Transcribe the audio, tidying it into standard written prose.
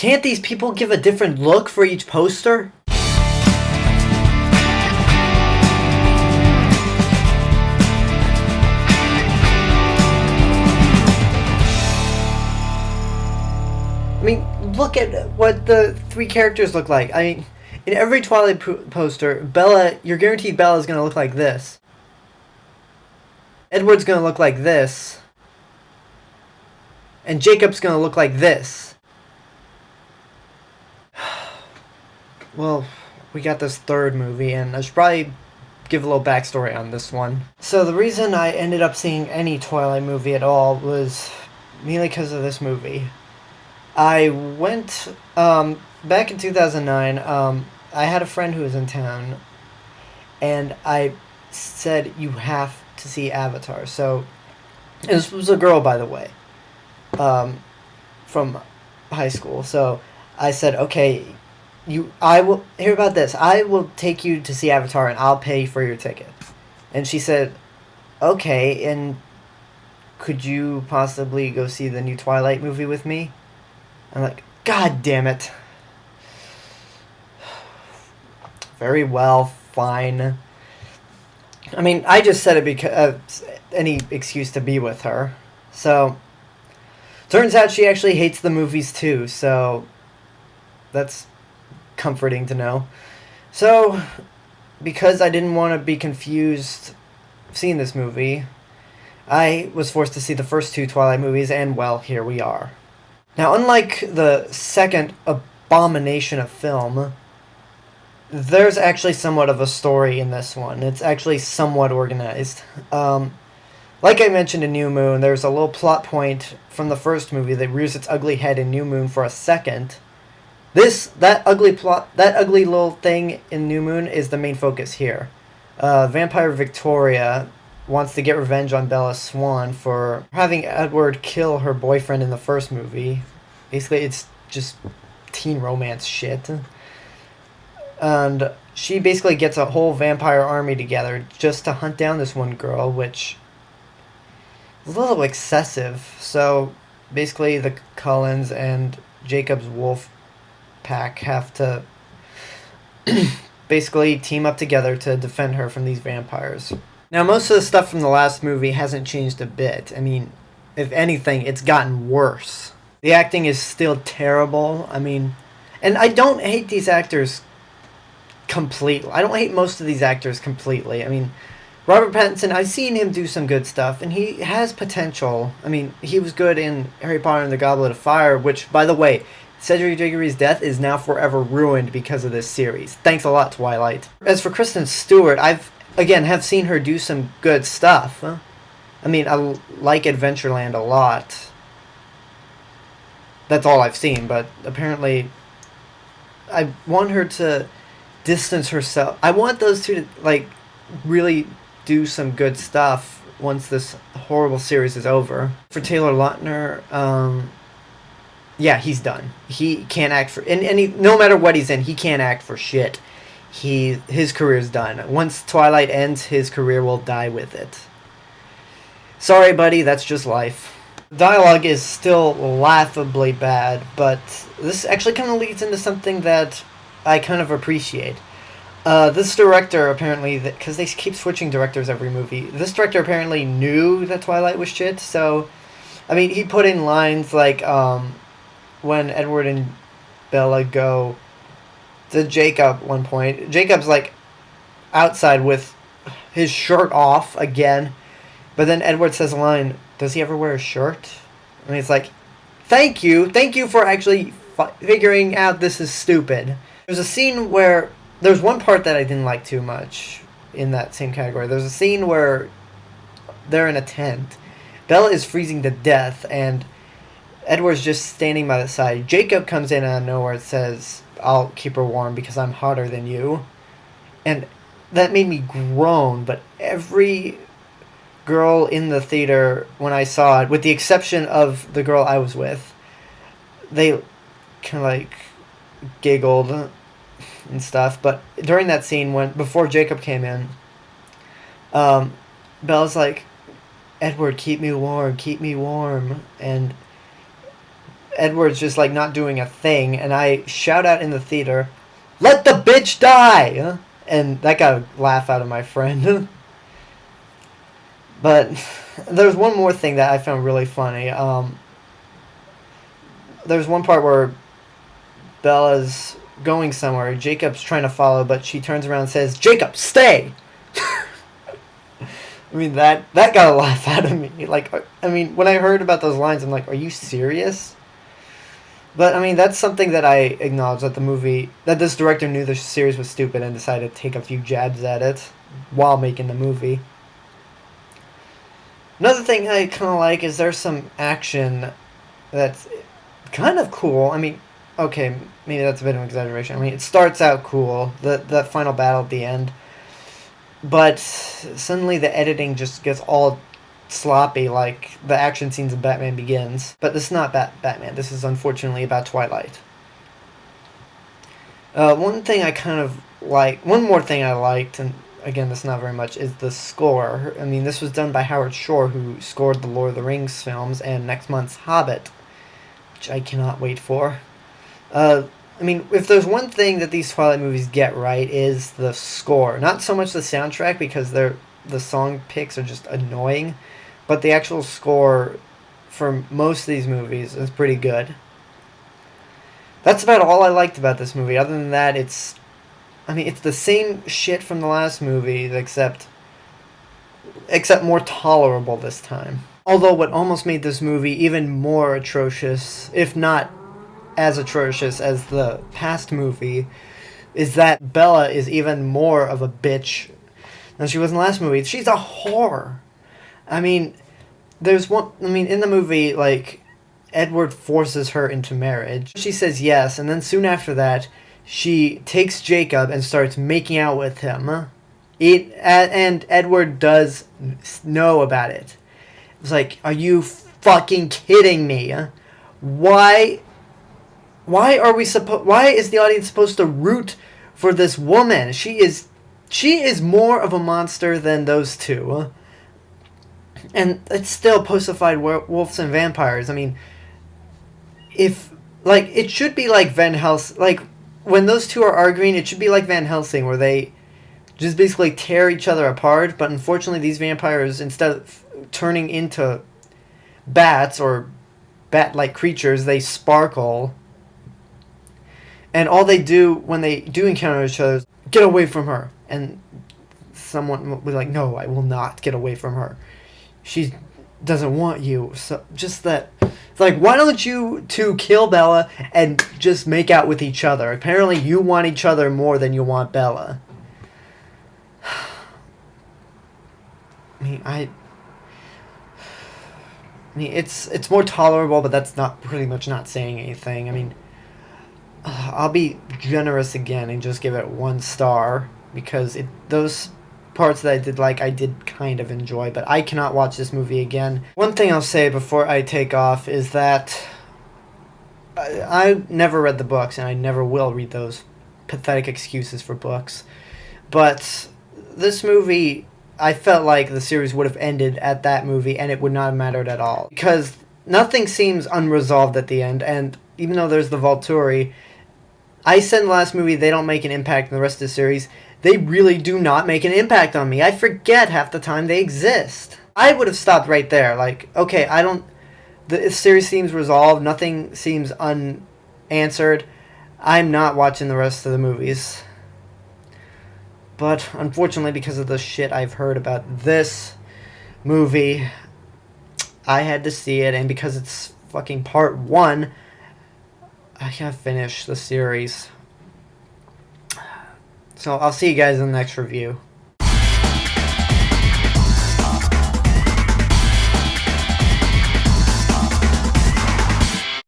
Can't these people give a different look for each poster? I mean, look at what the three characters look like. I mean, in every Twilight poster, Bella, you're guaranteed Bella's gonna look like this. Edward's gonna look like this. And Jacob's gonna look like this. Well, we got this third movie, and I should probably give a little backstory on this one. So the reason I ended up seeing any Twilight movie at all was mainly because of this movie. I went, back in 2009, I had a friend who was in town, and I said, you have to see Avatar. So, and this was a girl, by the way, from high school. So, I said, okay, hear about this, I will take you to see Avatar, and I'll pay for your ticket. And she said, okay, and could you possibly go see the new Twilight movie with me? I'm like, God damn it. Very well, fine. I mean, I just said it because any excuse to be with her. So, turns out she actually hates the movies too, so that's comforting to know. So, because I didn't want to be confused seeing this movie, I was forced to see the first two Twilight movies, and well, here we are. Now, unlike the second abomination of film, there's actually somewhat of a story in this one. It's actually somewhat organized. Like I mentioned in New Moon, there's a little plot point from the first movie that rears its ugly head in New Moon for a second. That ugly little thing in New Moon is the main focus here. Vampire Victoria wants to get revenge on Bella Swan for having Edward kill her boyfriend in the first movie. Basically, it's just teen romance shit. And she basically gets a whole vampire army together just to hunt down this one girl, which is a little excessive. So, basically, the Cullens and Jacob's wolf pack have to basically team up together to defend her from these vampires. Now, most of the stuff from the last movie hasn't changed a bit. I mean, if anything, it's gotten worse. The acting is still terrible. I mean, and I don't hate these actors completely. I don't hate most of these actors completely. I mean, Robert Pattinson, I've seen him do some good stuff, and he has potential. I mean, he was good in Harry Potter and the Goblet of Fire, which, by the way, Cedric Diggory's death is now forever ruined because of this series. Thanks a lot, Twilight. As for Kristen Stewart, have seen her do some good stuff. I mean, I like Adventureland a lot. That's all I've seen, but apparently I want her to distance herself. I want those two to, like, really do some good stuff once this horrible series is over. For Taylor Lautner, yeah, he's done. He can't act for... no matter what he's in, he can't act for shit. His career's done. Once Twilight ends, his career will die with it. Sorry, buddy, that's just life. Dialogue is still laughably bad, but this actually kind of leads into something that I kind of appreciate. This director apparently, because they keep switching directors every movie, this director apparently knew that Twilight was shit, so, I mean, he put in lines like, when Edward and Bella go to Jacob at one point. Jacob's, like, outside with his shirt off again, but then Edward says a line, does he ever wear a shirt? And he's like, thank you for actually figuring out this is stupid. There's a scene where, there's one part that I didn't like too much in that same category. There's a scene where they're in a tent. Bella is freezing to death, and Edward's just standing by the side. Jacob comes in out of nowhere and says, I'll keep her warm because I'm hotter than you. And that made me groan, but every girl in the theater, when I saw it, with the exception of the girl I was with, they kind of like giggled and stuff. But during that scene, before Jacob came in, Bella's like, Edward, keep me warm, and Edward's just like not doing a thing, and I shout out in the theater, "Let the bitch die!" And that got a laugh out of my friend. But there's one more thing that I found really funny. There's one part where Bella's going somewhere. Jacob's trying to follow, but she turns around and says, "Jacob, stay!" I mean, that got a laugh out of me. Like, I mean, when I heard about those lines, I'm like, are you serious? But, I mean, that's something that I acknowledge, that this director knew the series was stupid and decided to take a few jabs at it while making the movie. Another thing I kind of like is there's some action that's kind of cool. I mean, okay, maybe that's a bit of an exaggeration. I mean, it starts out cool, the final battle at the end, but suddenly the editing just gets all sloppy, like the action scenes in Batman Begins. But this is not Batman. This is unfortunately about Twilight. One more thing I liked, and again, this is not very much, is the score. I mean, this was done by Howard Shore, who scored the Lord of the Rings films and next month's Hobbit, which I cannot wait for. I mean, if there's one thing that these Twilight movies get right, is the score. Not so much the soundtrack, because the song picks are just annoying, but the actual score for most of these movies is pretty good. That's about all I liked about this movie. Other than that, it's the same shit from the last movie, except more tolerable this time. Although what almost made this movie even more atrocious, if not as atrocious as the past movie, is that Bella is even more of a bitch than she was in the last movie. She's a whore. I mean, in the movie, like, Edward forces her into marriage. She says yes, and then soon after that, she takes Jacob and starts making out with him. And Edward does know about it. It's like, are you fucking kidding me? Why is the audience supposed to root for this woman? She is more of a monster than those two. And it's still postified wolves and vampires. I mean, it should be like Van Helsing. Like, when those two are arguing, it should be like Van Helsing, where they just basically tear each other apart. But unfortunately, these vampires, instead of turning into bats or bat-like creatures, they sparkle. And all they do when they do encounter each other is, "Get away from her." And someone will be like, "No, I will not get away from her. She doesn't want you." So just that. It's like, why don't you two kill Bella and just make out with each other? Apparently you want each other more than you want Bella. I mean, it's more tolerable, but that's not pretty much not saying anything. I mean, I'll be generous again and just give it 1 star, because those parts that I did like, I did kind of enjoy, but I cannot watch this movie again. One thing I'll say before I take off is that I never read the books, and I never will read those pathetic excuses for books. But this movie, I felt like the series would have ended at that movie, and it would not have mattered at all. Because nothing seems unresolved at the end, and even though there's the Volturi, I said in the last movie they don't make an impact in the rest of the series. They really do not make an impact on me. I forget half the time they exist. I would have stopped right there. Like, okay, the series seems resolved. Nothing seems unanswered. I'm not watching the rest of the movies. But unfortunately, because of the shit I've heard about this movie, I had to see it. And because it's fucking part 1, I can't finish the series. So I'll see you guys in the next review.